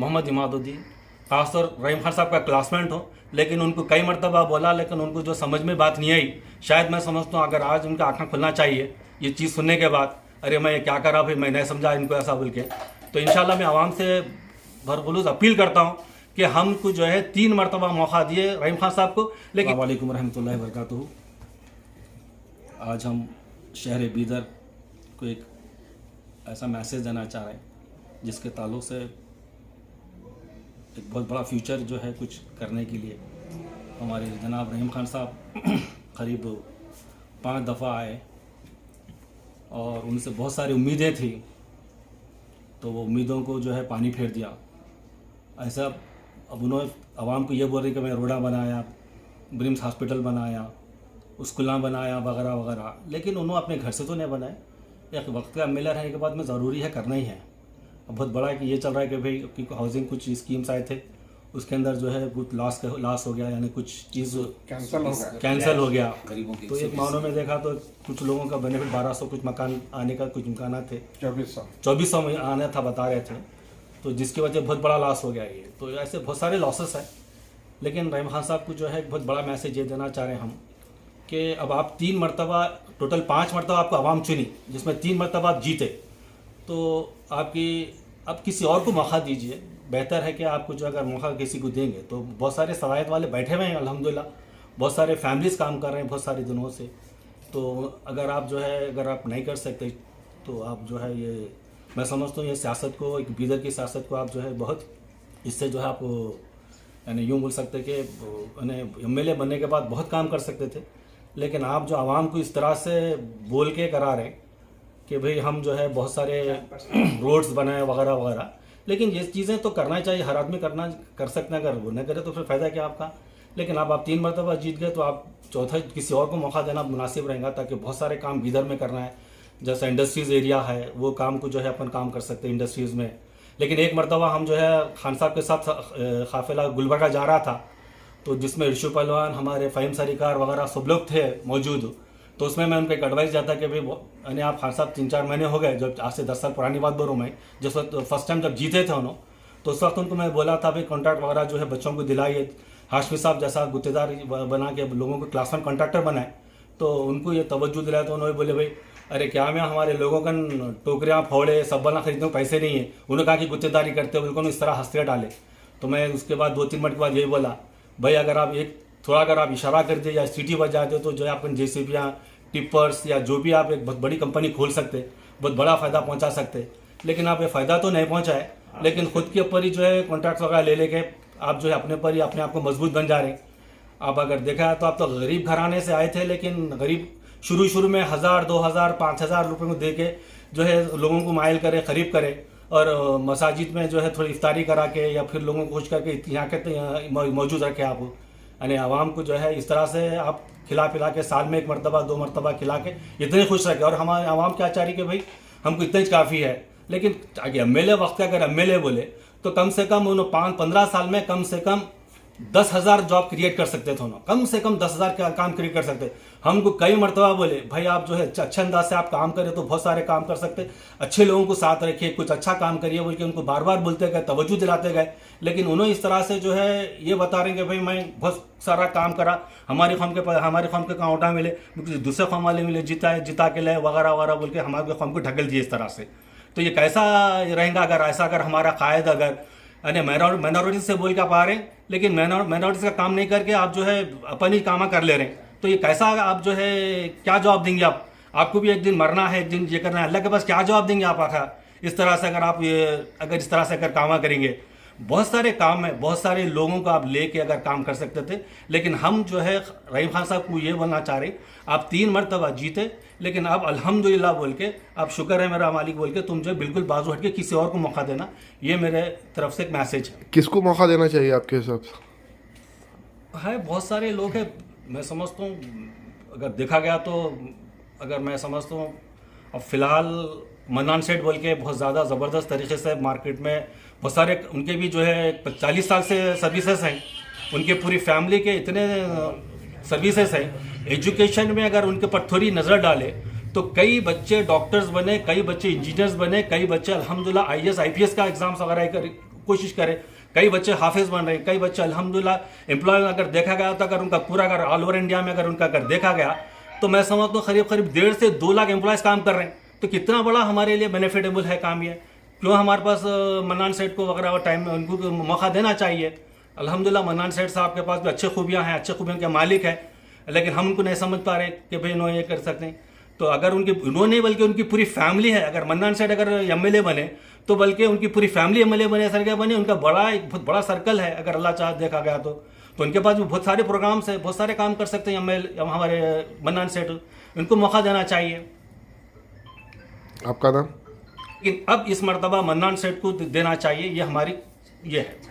मोहम्मद इमादुद्दीन, खासतौर रहीम खान साहब का क्लासमेट हो, लेकिन उनको कई मरतबा बोला, लेकिन उनको जो समझ में बात नहीं आई। शायद मैं समझता हूँ अगर आज उनका आँखें खुलना चाहिए ये चीज़ सुनने के बाद, अरे मैं ये क्या करा भाई, मैं नहीं समझा इनको ऐसा बोल के। तो इंशाल्लाह मैं आवाम से भरखुलूस अपील करता हूँ कि हमको जो है 3 मरतबा मौका दिए रहीम खान साहब को। लेकिन वालेकुम रहमतुल्लाहि व बरकातुहू। आज हम शहर बीदर को एक ऐसा मैसेज देना चाह रहे हैं जिसके ताल्लुक से एक बहुत बड़ा फ्यूचर जो है कुछ करने के लिए हमारे जनाब रहीम खान साहब करीब 5 दफ़ा आए और उनसे बहुत सारी उम्मीदें थी, तो वो उम्मीदों को जो है पानी फेर दिया। ऐसा अब उन्होंने आवाम को ये बोल रही कि मैं रोड़ा बनाया, ब्रिम्स हॉस्पिटल बनाया, स्कूल बनाया वगैरह वगैरह, लेकिन उन्होंने अपने घर से तो नहीं बनाए। एक वक्त का एमएलए रहने के बाद में ज़रूरी है, करना ही है। अब बहुत बड़ा है कि ये चल रहा है कि भाई क्योंकि हाउसिंग कुछ स्कीम्स आए थे उसके अंदर जो है कुछ लॉस हो गया, यानी कुछ चीज़ कैंसिल हो गया। तो एक मामलों में देखा तो कुछ लोगों का बेनिफिट 1200 कुछ मकान आने का कुछ इम्कान थे, 2400 में आने था बता रहे थे, तो जिसकी वजह बहुत बड़ा लॉस हो गया ये। तो ऐसे बहुत सारे लॉसेस हैं, लेकिन रहीम खान साहब को जो है बहुत बड़ा मैसेज ये देना चाह रहे हैं हम कि अब आप 3 मरतबा, टोटल 5 मरतबा आपको आवाम चुनी, जिसमें 3 मरतबा आप जीते, तो आप किसी और को मौका दीजिए। बेहतर है कि आपको जो अगर मौका किसी को देंगे तो बहुत सारे सलाहियत वाले बैठे हुए हैं अल्हम्दुलिल्लाह, बहुत सारे फैमिलीज़ काम कर रहे हैं बहुत सारे दिनों से। तो अगर आप जो है अगर आप नहीं कर सकते तो आप जो है ये मैं समझता हूँ ये सियासत को, एक बीदर की सियासत को आप जो है बहुत इससे जो है आप यानी यूँ बोल सकते कि एमएलए बनने के बाद बहुत काम कर सकते थे, लेकिन आप जो आवाम को इस तरह से बोल के करा रहे हैं कि भाई हम जो है बहुत सारे रोड्स बनाए वगैरह वगैरह, लेकिन ये चीज़ें तो करना ही चाहिए, हर आदमी कर सकते हैं। अगर वो न करे तो फिर फ़ायदा क्या आपका। लेकिन आप 3 मरतबा जीत गए तो आप चौथा किसी और को मौका देना मुनासिब रहेगा, ताकि बहुत सारे काम बीदर में करना है। जैसा इंडस्ट्रीज़ एरिया है वो काम को जो है अपन काम कर सकते हैं इंडस्ट्रीज़ में। लेकिन एक मरतबा हम जो है खान साहब के साथ काफिला गुलबर्गा जा रहा था, तो जिसमें ऋषु पहलवान, हमारे फ़हीम सरीकार वगैरह सब लोग थे मौजूद। तो उसमें मैं उनको एक एडवाइस जाता कि भाई यानी आप खान साहब 3-4 महीने हो गए, जब आज से 10 साल पुरानी बात बोल रहा हूँ मैं, जिस वक्त फर्स्ट टाइम जब जीते थे उन्होंने, तो उस वक्त उनको मैं बोला था भाई कॉन्ट्रैक्ट वगैरह जो है बच्चों को दिलाइए। हाशमी साहब जैसा गुत्तेदार बना के लोगों को क्लास 1 कॉन्ट्रैक्टर बनाए, तो उनको ये तवज्जो दिलाया। तो उन्होंने बोले भाई अरे क्या मैं हमारे लोगों का टोकरियाँ फोड़े सब बना खरीदने को पैसे नहीं है। उन्होंने कहा कि गुत्तेदारी करते हो, बिल्कुल इस तरह हंसते डाले। तो मैं उसके बाद 2-3 मिनट के बाद यही बोला भाई अगर आप थोड़ा अगर आप इशारा कर दे या सीटी बजा दे तो जो है अपन जेसीबीयाँ, टिपर्स या जो भी आप एक बहुत बड़ी कंपनी खोल सकते, बहुत बड़ा फ़ायदा पहुंचा सकते। लेकिन आप ये फ़ायदा तो नहीं पहुंचाए, लेकिन खुद के ऊपर ही जो है कॉन्ट्रैक्ट वगैरह ले लेके आप जो है अपने पर ही अपने आप को मजबूत बन जा रहे हैं। आप अगर देखा है तो आप तो गरीब घराने से आए थे, लेकिन गरीब शुरू में 1000, 2000, 5000 रुपये को दे के जो है लोगों को माइल करे, ख़रीब करे, और मसाजिद में जो है थोड़ी इफ्तारी करा के या फिर लोगों को खुश करके यहाँ के मौजूद रखे आप, यानी आवाम को जो है इस तरह से आप खिला पिला के साल में 1 मरतबा 2 मरतबा खिला के इतने खुश रखे। और हमारे आवाम क्या चाह रही कि भाई हमको इतना ही काफ़ी है। लेकिन आगे एमएलए वक्त का अगर एमएलए बोले तो कम से कम उन्होंने 5-15 साल में कम से कम 10,000 जॉब क्रिएट कर सकते थे, उन्होंने कम से कम 10,000 का काम क्रिएट कर सकते। हमको कई मरतबा बोले भाई आप जो है अच्छे अंदाज से आप काम करें तो बहुत सारे काम कर सकते, अच्छे लोगों को साथ रखिए, कुछ अच्छा काम करिए बोल के उनको बार बार बोलते गए, तवज्जो दिलाते गए। लेकिन उन्होंने इस तरह से जो है ये बता रहे हैं कि भाई मैं बहुत सारा काम करा, हमारे कौम के कहाँ उठा मिले, दूसरे कौम वाले मिले, जिता के लाए वगैरह वगैरह बोल के हमारे कौम को ढकेल दिए इस तरह से। तो ये कैसा रहेगा अगर हमारा कायद अगर यानी माइनॉरिटी से बोल के आप आ रहे हैं, लेकिन माइनॉरिटी का काम नहीं करके आप जो है अपन ही काम कर ले रहे हैं, तो ये कैसा आप जो है क्या जवाब देंगे आप? आपको भी एक दिन मरना है, एक दिन ये करना है, अल्लाह के पास क्या जवाब देंगे आप? आखिर इस तरह से अगर इस तरह से अगर काम करेंगे, बहुत सारे काम है, बहुत सारे लोगों को आप लेके अगर काम कर सकते थे। लेकिन हम जो है रहीम खान साहब को ये बोलना चाह रहे, आप 3 मरतबा जीते, लेकिन अब अल्हम्दुलिल्लाह बोल के आप शुक्र है मेरा मालिक बोल के तुम जो बिल्कुल बाजू हट के किसी और को मौका देना, ये मेरे तरफ से एक मैसेज है। किसको मौका देना चाहिए आपके हिसाब से? बहुत सारे लोग हैं, मैं समझता हूँ अगर देखा गया तो अगर मैं समझता हूँ अब फ़िलहाल मन्नान सेठ बोल के बहुत ज़्यादा ज़बरदस्त तरीके से मार्केट में बहुत सारे उनके भी जो है 40 साल से सर्विसेज हैं, उनके पूरी फैमिली के इतने सर्विसेज हैं। एजुकेशन में अगर उनके ऊपर थोड़ी नज़र डाले तो कई बच्चे डॉक्टर्स बने, कई बच्चे इंजीनियर्स बने, कई बच्चे अल्हम्दुलिल्लाह IAS IPS का एग्ज़ाम्स वगैरह कोशिश करें। कई बच्चे हाफिज बन रहे हैं, कई बच्चे अल्हम्दुलिल्लाह एम्प्लॉय अगर देखा गया तो अगर उनका पूरा अगर ऑल ओवर इंडिया में अगर उनका अगर देखा गया तो मैं समझता हूँ करीब 1.5 से 2 लाख एम्प्लॉयज़ काम कर रहे हैं। तो कितना बड़ा हमारे लिए बेनिफिटेबल है काम ये। क्यों हमारे पास मन्नान सेठ को वगैरह टाइम उनको मौका देना चाहिए। अल्हम्दुलिल्लाह मन्नान सेठ साहब के पास भी अच्छे खूबियाँ हैं, अच्छे खूबियों के मालिक हैं, लेकिन हम उनको नहीं समझ पा रहे कि भाई इन्होंने ये कर सकते हैं। तो अगर उन्होंने बल्कि उनकी पूरी फैमिली है, अगर मन्नान सेठ अगर एमएलए बने तो बल्कि उनकी पूरी फैमिली एमएलए बने, सरकार बने, उनका एक बहुत बड़ा सर्कल है अगर अल्लाह चाह देखा गया तो उनके पास भी बहुत सारे प्रोग्राम्स है, बहुत सारे काम कर सकते हैं एमएलए हमारे मन्नान सेठ, उनको मौका देना चाहिए। आपका नाम? लेकिन अब इस मरतबा मन्नान सेठ को देना चाहिए, ये हमारी ये है।